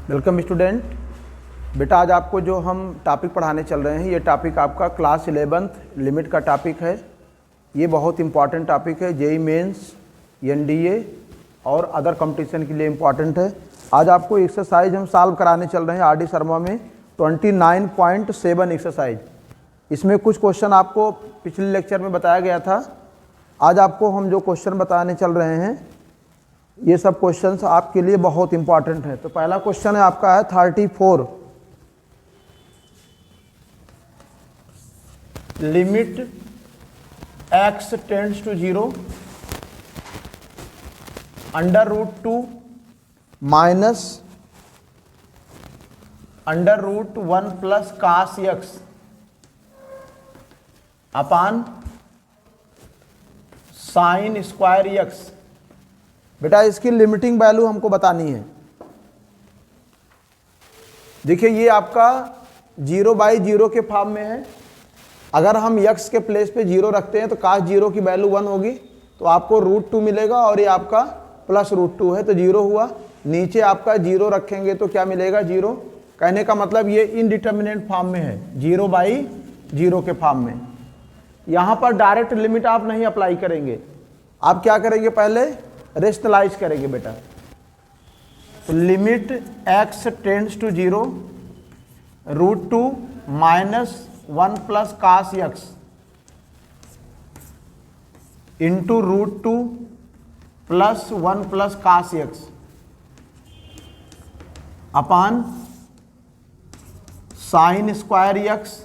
Welcome student. बेटा आज आपको जो हम टॉपिक पढ़ाने चल रहे हैं ये टॉपिक आपका क्लास 11th लिमिट का टॉपिक है। ये बहुत इंपॉर्टेंट टॉपिक है, जेई मेंस, एनडीए और अदर कंपटीशन के लिए इम्पॉर्टेंट है। आज आपको एक्सरसाइज हम सॉल्व कराने चल रहे हैं आर डी शर्मा में 29.7 एक्सरसाइज। इसमें कुछ क्वेश्चन आपको पिछले लेक्चर में बताया गया था। आज आपको हम जो क्वेश्चन बताने चल रहे हैं ये सब क्वेश्चंस आपके लिए बहुत इंपॉर्टेंट है। तो पहला क्वेश्चन है आपका है 34, limit x tends to 0 √2 minus √1 plus cos x upon sine square x। बेटा इसकी लिमिटिंग वैल्यू हमको बतानी है। देखिए ये आपका 0/0 के फॉर्म में है। अगर हम x के प्लेस पे 0 रखते हैं तो cos 0 की वैल्यू 1 होगी, तो आपको √2 मिलेगा और ये आपका प्लस √2 है तो 0 हुआ। नीचे आपका 0 रखेंगे तो क्या मिलेगा 0। कहने का मतलब ये इनडिटर्मिनेट फॉर्म में है, 0/0 के फॉर्म में। यहाँ पर डायरेक्ट लिमिट आप नहीं अप्लाई करेंगे, आप क्या करेंगे पहले रेशनलाइज करेंगे बेटा। तो limit x tends to 0 √2 minus 1 plus cos x into √2 plus 1 plus cos x upon sine square x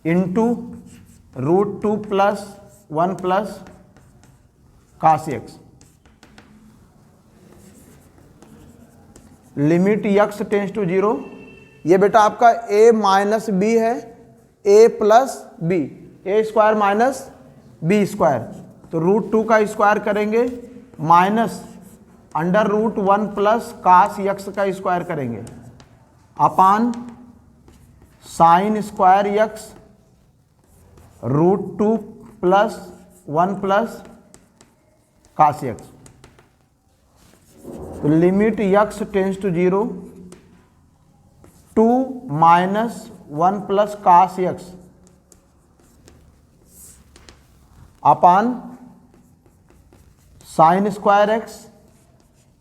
into √2 plus 1 plus cos x। Limit x tends to 0, ये बेटा आपका a माइनस बी है, a plus b, a square minus b square. तो √2 का square करेंगे minus √1 plus cos x का square करेंगे upon sine square x √2 plus 1 plus cos x। तो limit x tends to 0 2 minus 1 plus cos x upon sine square x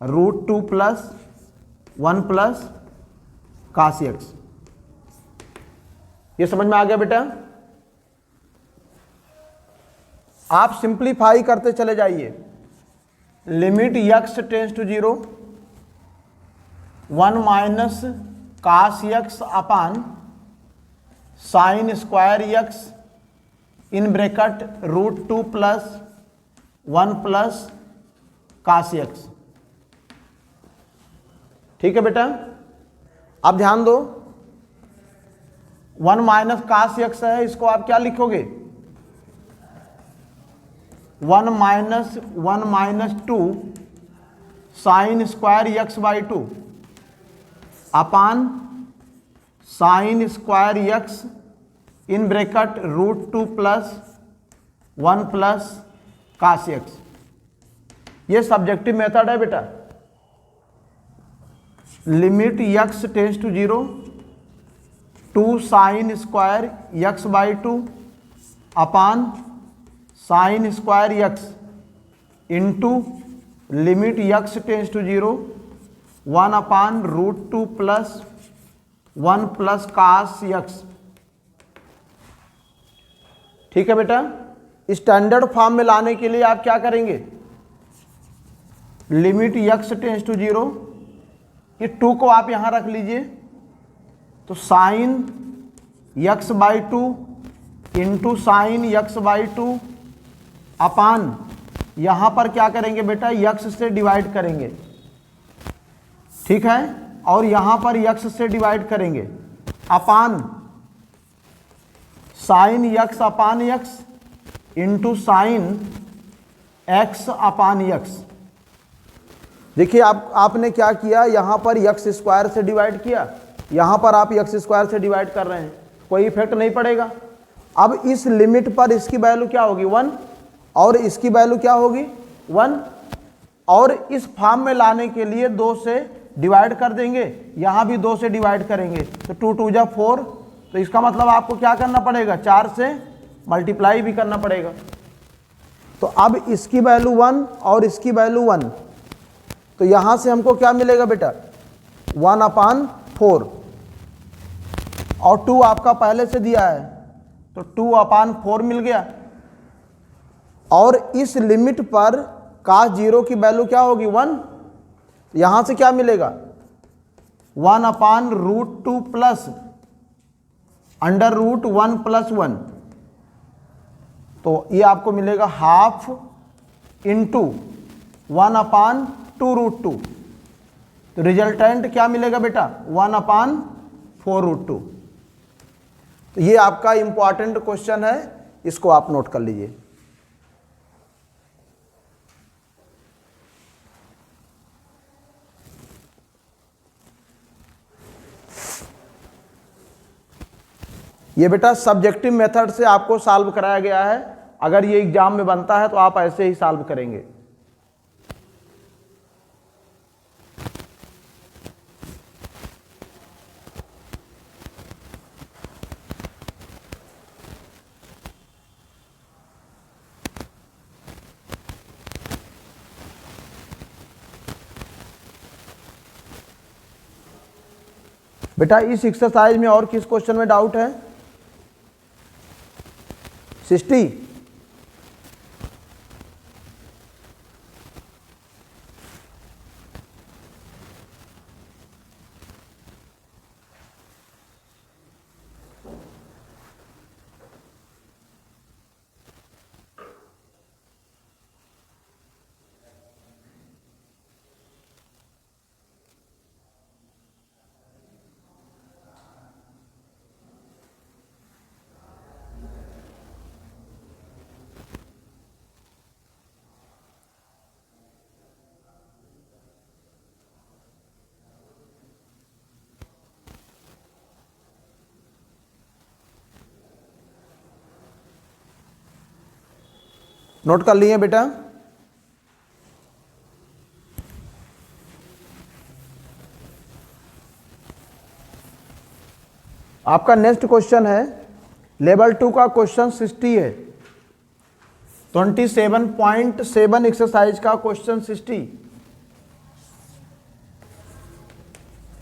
√2 plus 1 plus cos x। ये समझ में आ गया बेटा। आप सिंप्लीफाई करते चले जाइए। Limit x tends to 0 1 minus cos x upon sine square x in bracket √2 plus 1 plus cos x। ठीक है बेटा, अब ध्यान दो। 1 माइनस cos x है, इसको आप क्या लिखोगे 1 minus 2 sine square x/2 upon sine square x in bracket √2 plus 1 plus cos x। ये सब्जेक्टिव मेथड है बेटा। Limit x tends to 0 2 sine square x/2 upon sine square x into limit x tends to 0 1 upon √2 plus 1 plus cos x। ठीक है बेटा, standard form में लाने के लिए आप क्या करेंगे, लिमिट x टेंड्स टू 0, ये 2 को आप यहां रख लीजिए। तो sign x/2 into sine x/2 अपान यहां पर क्या करेंगे बेटा x से डिवाइड करेंगे, ठीक है, और यहां पर x से डिवाइड करेंगे अपान साइन x अपान x इंटू साइन x अपान x। देखिए आपने क्या किया, यहां पर x स्क्वायर से डिवाइड किया, यहां पर आप x स्क्वायर से डिवाइड कर रहे हैं, कोई इफेक्ट नहीं पड़ेगा। अब इस लिमिट पर इसकी वैल्यू क्या होगी 1 और इसकी वैल्यू क्या होगी 1, और इस फॉर्म में लाने के लिए 2 से डिवाइड कर देंगे, यहाँ भी 2 से डिवाइड करेंगे, तो 2 2 जा 4, तो इसका मतलब आपको क्या करना पड़ेगा, 4 से मल्टीप्लाई भी करना पड़ेगा। तो अब इसकी वैल्यू 1 और इसकी वैल्यू 1, तो यहाँ से हमको क्या मिलेगा बेटा, 1/4, और 2 आपका पहले से दिया है तो 2/4 मिल गया। और इस लिमिट पर cos 0 की वैल्यू क्या होगी, 1, यहां से क्या मिलेगा, 1/√2 प्लस √1 + 1, तो ये आपको मिलेगा 1/2 इंटू 1/2√2, तो रिजल्टेंट क्या मिलेगा बेटा, 1/4√2। तो ये आपका इंपॉर्टेंट क्वेश्चन है, इसको आप नोट कर लीजिए। ये बेटा सब्जेक्टिव मेथड से आपको सॉल्व कराया गया है, अगर ये एग्जाम में बनता है तो आप ऐसे ही सॉल्व करेंगे। बेटा इस एक्सरसाइज में और किस क्वेश्चन में डाउट है, 60? नोट कर लिए बेटा? आपका नेक्स्ट क्वेश्चन है लेवल 2 का क्वेश्चन 60 है, 27.7 एक्सरसाइज का question 60।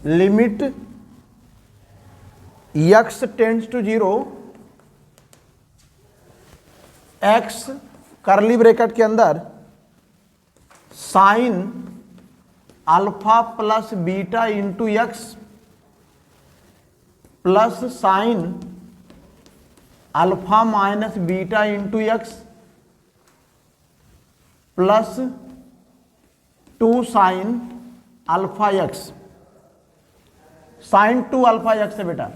Limit x tends to 0, x curly bracket के अंदर sine alpha plus beta into x plus sine alpha minus beta into x plus 2 sine alpha x. Sine 2 alpha x है बेटा,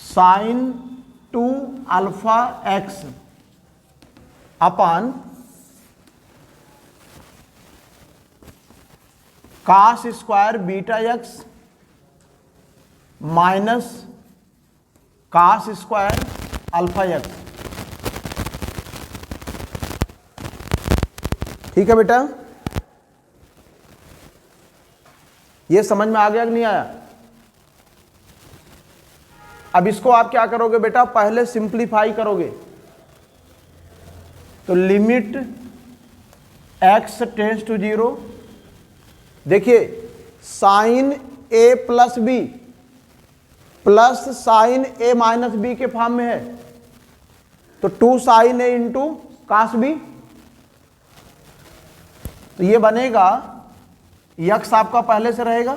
sine 2 alpha x upon cos square beta x minus cos square alpha x. ठीक है बेटा, ये समझ में आ गया कि नहीं आया? अब इसको आप क्या करोगे बेटा, पहले सिंप्लीफाई करोगे, तो लिमिट x टेंड्स टू 0, देखिए sine a plus b plus sine a minus b के फॉर्म में है, तो 2 sine a into cos b, तो ये बनेगा x आपका पहले से रहेगा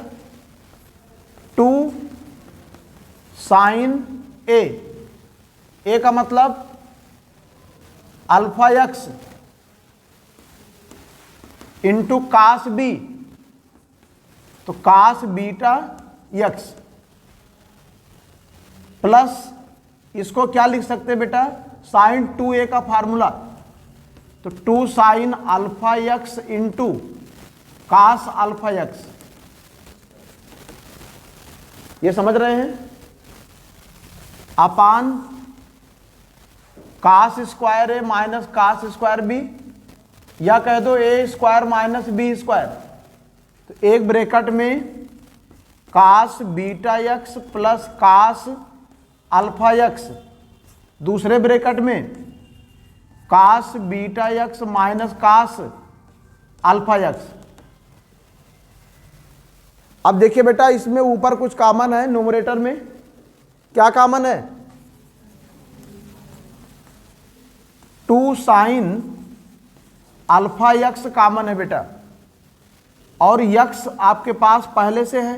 2 साइन a का मतलब alpha x into cos b, तो कास बीटा एक्स प्लस इसको क्या लिख सकते हैं बेटा, साइन 2a का फार्मूला, तो 2 sine alpha x into cos alpha x. ये समझ रहे हैं? Upon cos square a minus cos square b, या कह दो a square minus b square, तो एक ब्रैकेट में cos beta x plus cos alpha x, दूसरे ब्रैकेट में cos beta x minus cos alpha x. अब देखिए बेटा, इसमें ऊपर कुछ कॉमन है, न्यूमरेटर में क्या कॉमन है? 2 साइन अल्फा यक्स कॉमन है बेटा, और यक्स आपके पास पहले से है,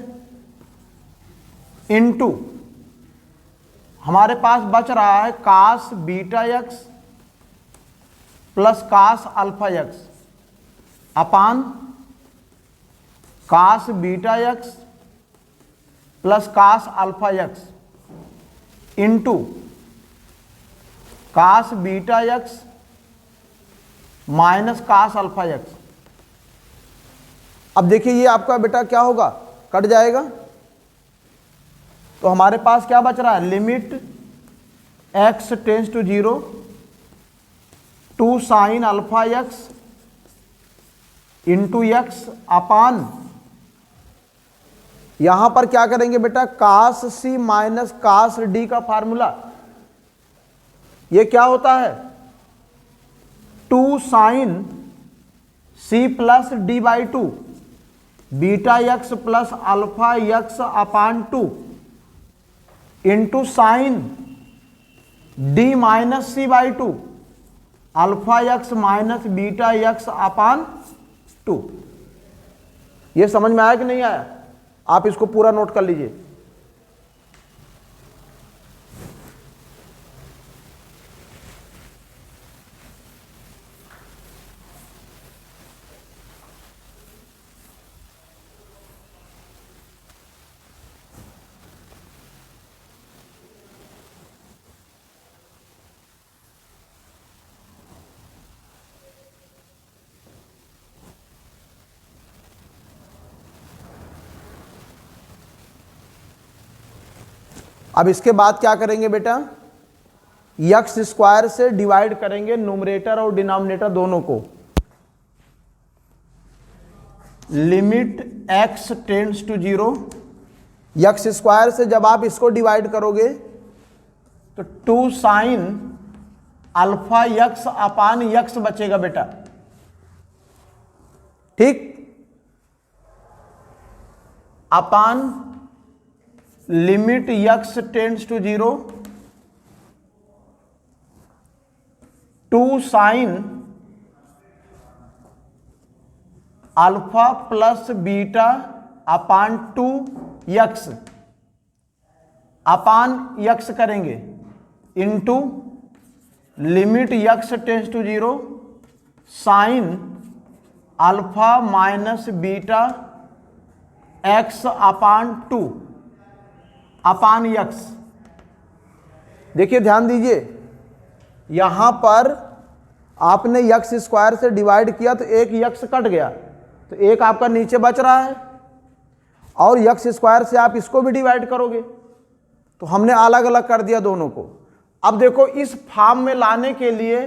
इनटू हमारे पास बच रहा है cos beta x plus cos alpha x upon cos beta x plus cos alpha x into cos beta x minus cos alpha x. अब देखिए ये आपका बेटा क्या होगा, कट जाएगा, तो हमारे पास क्या बच रहा है, limit x tends to 0 2 sine alpha x into x upon, यहां पर क्या करेंगे बेटा, cos C minus cos D का फार्मूला, ये क्या होता है 2 sine C plus D by 2 beta x plus alpha x upon 2 into sine D minus C by 2 alpha x minus beta x upon 2। ये समझ में आया कि नहीं आया? आप इसको पूरा नोट कर लीजिए। अब इसके बाद क्या करेंगे बेटा, यक्स स्क्वायर से डिवाइड करेंगे न्यूमरेटर और डिनोमिनेटर दोनों को। Limit x tends to 0, x square से जब आप इसको डिवाइड करोगे तो 2 sine alpha x upon x बचेगा बेटा, ठीक, upon limit x tends to 0 2 sine alpha plus beta upon 2 x upon x करेंगे into limit x tends to 0 sine alpha minus beta x upon 2 upon x. देखिए ध्यान दीजिए, यहां पर आपने यक्स स्क्वायर से डिवाइड किया तो एक यक्स कट गया, तो एक आपका नीचे बच रहा है, और यक्स स्क्वायर से आप इसको भी डिवाइड करोगे तो हमने अलग अलग कर दिया दोनों को। अब देखो इस फॉर्म में लाने के लिए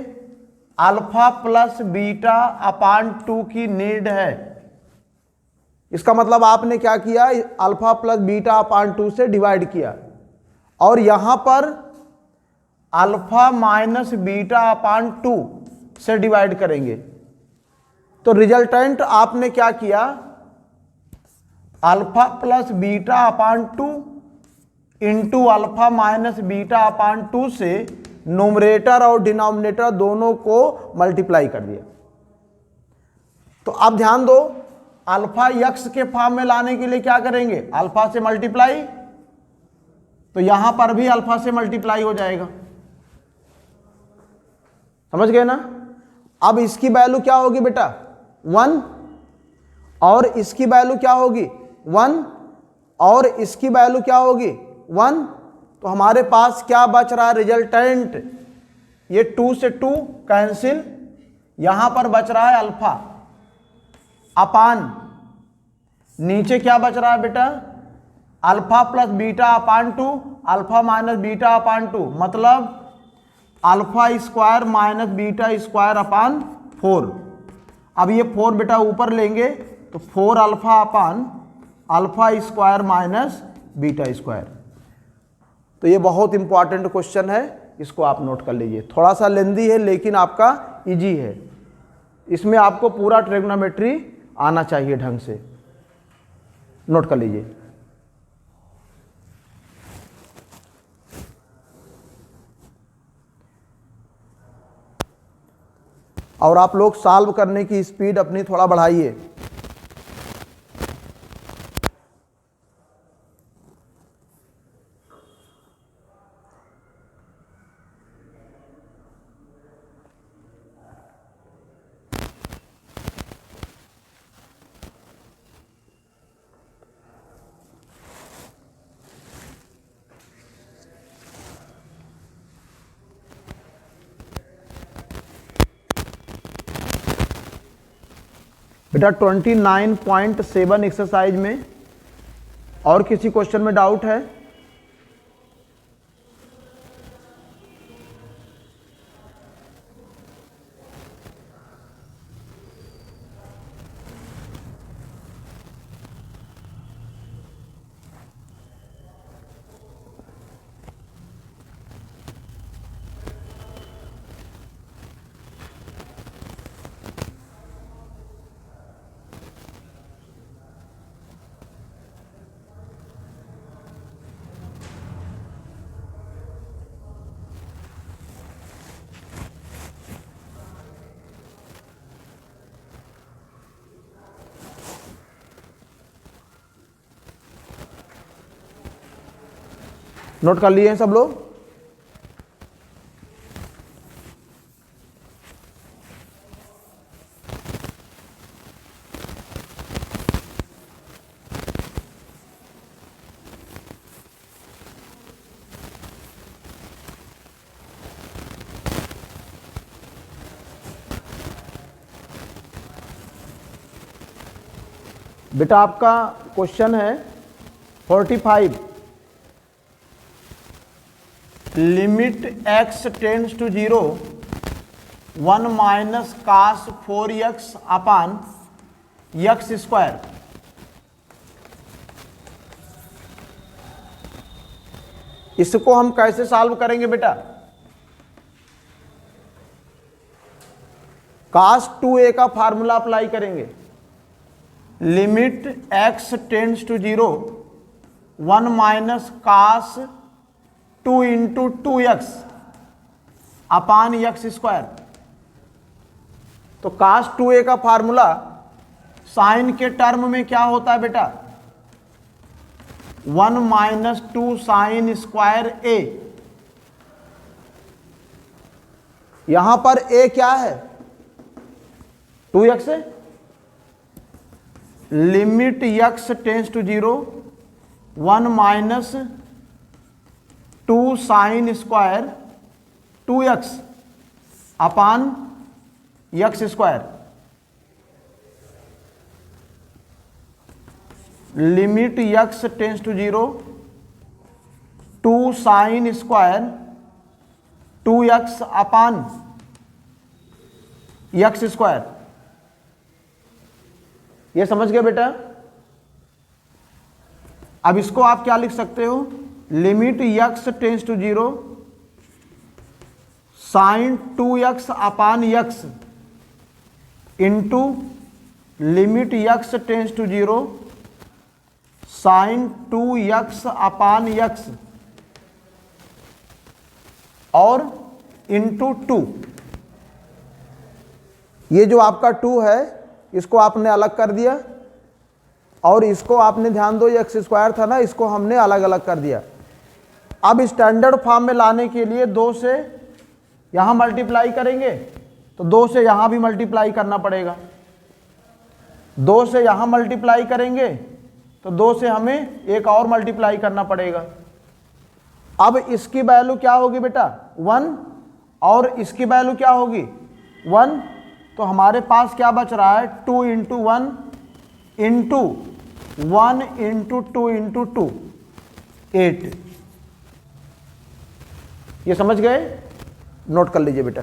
अल्फा प्लस बीटा अपान 2 की नीड है। इसका मतलब आपने क्या किया, अल्फा प्लस बीटा अपान 2 से डिवाइड किया, और यहां पर अल्फा माइनस बीटा अपान 2 से डिवाइड करेंगे, तो रिजल्टेंट आपने क्या किया, alpha plus beta upon 2 into alpha minus beta upon 2 से न्यूमरेटर और डिनोमिनेटर दोनों को मल्टीप्लाई कर दिया। तो अब ध्यान दो, अल्फा यक्स के फॉर्म में लाने के लिए क्या करेंगे, अल्फा से मल्टीप्लाई, तो यहां पर भी अल्फा से मल्टीप्लाई हो जाएगा, समझ गए ना। अब इसकी वैल्यू क्या होगी बेटा 1, और इसकी वैल्यू क्या होगी 1, और इसकी वैल्यू क्या होगी 1, तो हमारे पास क्या बच रहा है रिजल्टेंट, ये 2 से 2 कैंसिल, यहां पर बच रहा है अल्फा अपान, नीचे क्या बच रहा है बेटा, alpha plus beta upon 2 alpha minus beta upon 2, मतलब alpha square minus beta square upon 4। अब ये 4 बेटा ऊपर लेंगे तो 4 अल्फा अपान alpha square minus beta square. तो ये बहुत इंपॉर्टेंट क्वेश्चन है, इसको आप नोट कर लीजिए। थोड़ा सा लेंदी है लेकिन आपका इजी है, इसमें आपको पूरा ट्रिग्नोमेट्री आना चाहिए ढंग से। नोट कर लीजिए। और आप लोग सॉल्व करने की स्पीड अपनी थोड़ा बढ़ाइए। बेटा 29.7 एक्सरसाइज में और किसी क्वेश्चन में डाउट है? नोट कर लिए हैं सब लोग? बेटा आपका क्वेश्चन है 45, limit x tends to 0 1 minus cos 4x upon x square. इसको हम कैसे सॉल्व करेंगे बेटा? कास 2a का फार्मूला अप्लाई करेंगे। Limit x tends to 0 1 minus cos 2 into 2x upon x square. तो कास 2a का फार्मूला साइन के टर्म में क्या होता है बेटा? 1 माइनस 2 साइन स्क्वायर a। यहां पर a क्या है? 2x है। Limit x tends to 0 1 minus 2 sine square 2x upon x square. Limit x tends to 0 2 sine square 2x upon x square. ये समझ गए बेटा? अब इसको आप क्या लिख सकते हो? Limit x tends to 0 sine 2x upon x into limit x tends to 0 sine 2x upon x और इंटू 2। ये जो आपका 2 है इसको आपने अलग कर दिया और इसको आपने ध्यान दो, ये एक्स स्क्वायर था ना, इसको हमने अलग अलग कर दिया। अब स्टैंडर्ड फॉर्म में लाने के लिए 2 से यहां मल्टीप्लाई करेंगे तो 2 से यहां भी मल्टीप्लाई करना पड़ेगा। 2 से यहां मल्टीप्लाई करेंगे तो 2 से हमें एक और मल्टीप्लाई करना पड़ेगा। अब इसकी वैल्यू क्या होगी बेटा? 1 और इसकी वैल्यू क्या होगी? 1। तो हमारे पास क्या बच रहा है? 2 इंटू 1 इंटू 1 इंटू 2 इंटू 2 8। ये समझ गए? नोट कर लीजिए बेटा।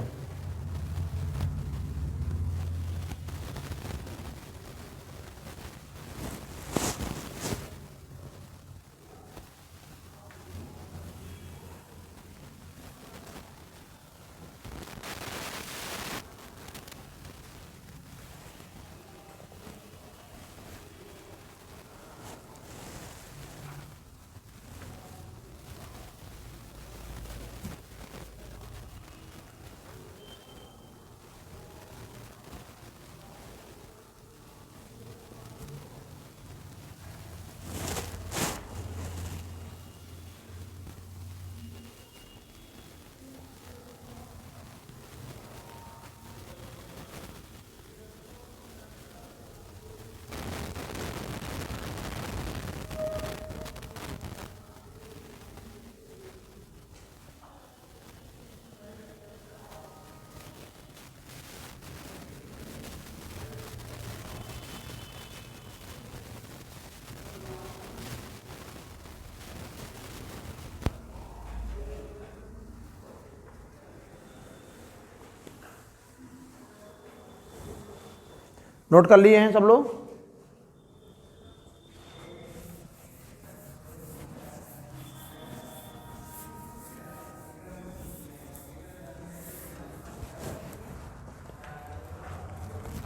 नोट कर लिए हैं सब लोग?